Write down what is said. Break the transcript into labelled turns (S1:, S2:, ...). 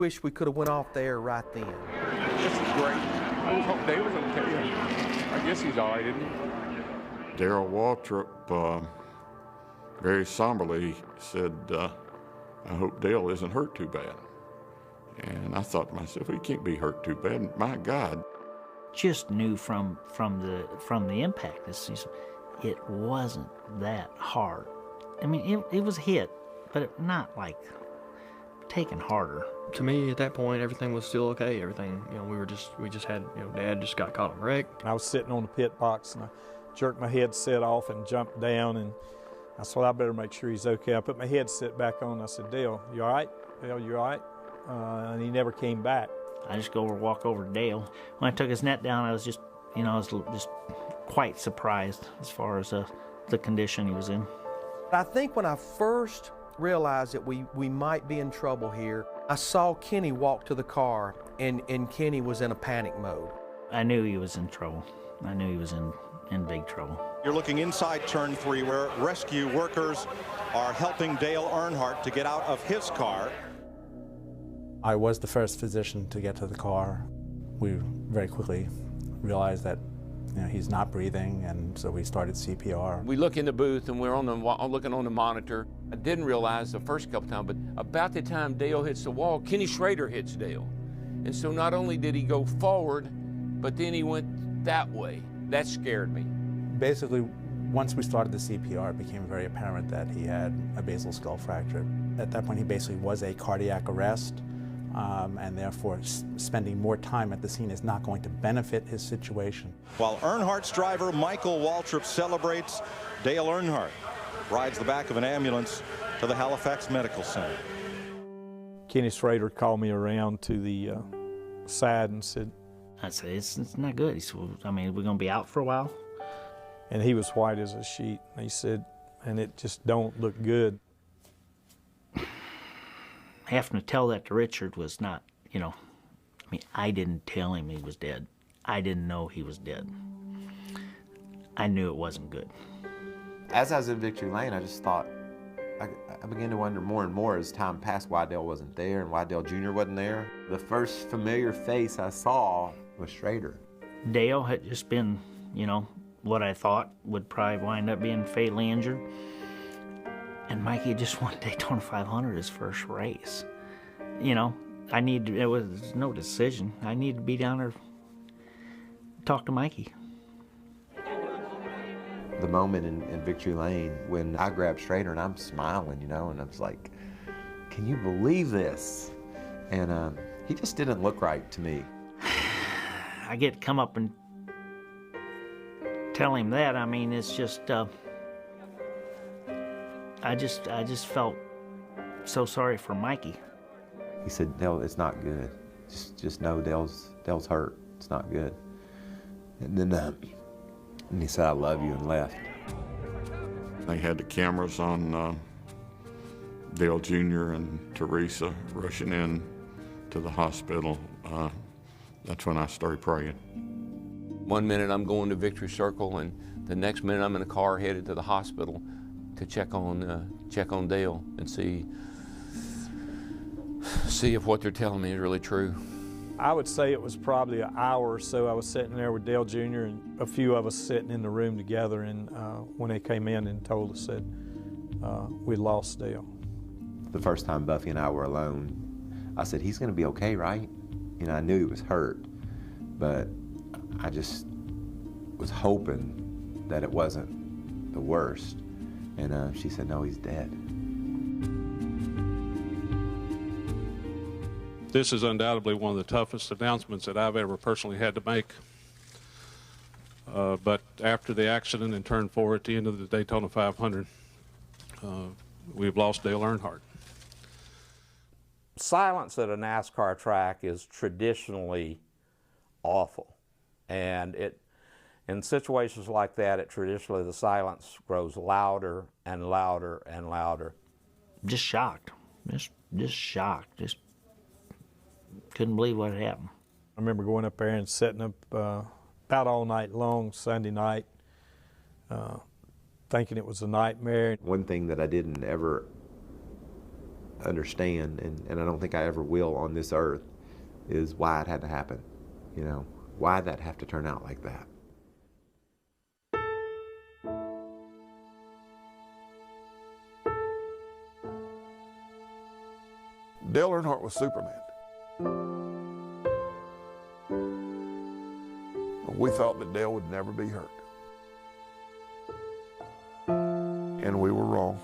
S1: Wish we could have went off there right then.
S2: This is great. I just hope Dale's okay. I guess he's all right, isn't he?
S3: Darrell Waltrip very somberly said, I hope Dale isn't hurt too bad. And I thought to myself, he can't be hurt too bad. My God.
S4: Just knew from the impact, it wasn't that hard. I mean, it was hit, but not like taken harder.
S5: To me, at that point, everything was still okay. Everything, we just had, Dad just got caught in a wreck.
S6: I was sitting on the pit box and I jerked my headset off and jumped down, and I thought I better make sure he's okay. I put my headset back on and I said, Dale, you all right? Dale, you all right? And he never came back.
S4: I just walk over to Dale. When I took his net down, I was just quite surprised as far as the condition he was in.
S1: I think when I first realized that we might be in trouble here, I saw Kenny walk to the car, and Kenny was in a panic mode.
S4: I knew he was in trouble. I knew he was in big trouble.
S7: You're looking inside turn 3 where rescue workers are helping Dale Earnhardt to get out of his car.
S8: I was the first physician to get to the car. We very quickly realized that he's not breathing, and so we started CPR.
S2: We look in the booth and we're looking on the monitor. I didn't realize the first couple times, but about the time Dale hits the wall, Kenny Schrader hits Dale. And so not only did he go forward, but then he went that way. That scared me.
S8: Basically, once we started the CPR, it became very apparent that he had a basal skull fracture. At that point, he basically was a cardiac arrest. And therefore spending more time at the scene is not going to benefit his situation.
S7: While Earnhardt's driver, Michael Waltrip, celebrates, Dale Earnhardt rides the back of an ambulance to the Halifax Medical Center.
S6: Kenny Schrader called me around to the side and said,
S4: I said, it's not good. He said, well, I mean, we're going to be out for a while?
S6: And he was white as a sheet. He said, and it just don't look good.
S4: Having to tell that to Richard was not, I didn't tell him he was dead. I didn't know he was dead. I knew it wasn't good.
S9: As I was in Victory Lane, I just thought, I began to wonder more and more as time passed why Dale wasn't there and why Dale Jr. wasn't there. The first familiar face I saw was Schrader.
S4: Dale had just been, what I thought would probably wind up being fatally injured. And Mikey just won Daytona 500 his first race. It was no decision. I needed to be down there, talk to Mikey.
S9: The moment in Victory Lane when I grabbed Schrader and I'm smiling, and I was like, can you believe this? And he just didn't look right to me.
S4: I get to come up and tell him that. I mean, it's just, I just felt so sorry for Mikey.
S9: He said, Dale, it's not good. Just know Dale's hurt. It's not good. And then and he said, I love you, and left.
S3: They had the cameras on Dale Jr. and Teresa rushing in to the hospital. That's when I started praying.
S2: One minute I'm going to Victory Circle, and the next minute I'm in a car headed to the hospital to check on Dale and see if what they're telling me is really true.
S6: I would say it was probably an hour or so. I was sitting there with Dale Jr. and a few of us sitting in the room together, and when they came in and told us that we lost Dale.
S9: The first time Buffy and I were alone, I said, he's going to be okay, right? I knew he was hurt, but I just was hoping that it wasn't the worst. And she said, no, he's dead.
S10: This is undoubtedly one of the toughest announcements that I've ever personally had to make. But after the accident in turn 4 at the end of the Daytona 500, we've lost Dale Earnhardt.
S11: Silence at a NASCAR track is traditionally awful. And in situations like that, traditionally the silence grows louder and louder and louder.
S4: Just shocked. Just shocked. Just couldn't believe what had happened.
S6: I remember going up there and setting up about all night long Sunday night, thinking it was a nightmare.
S9: One thing that I didn't ever understand, and I don't think I ever will on this earth, is why it had to happen. You know, why that have to turn out like that.
S12: Dale Earnhardt was Superman. We thought that Dale would never be hurt. And we were wrong.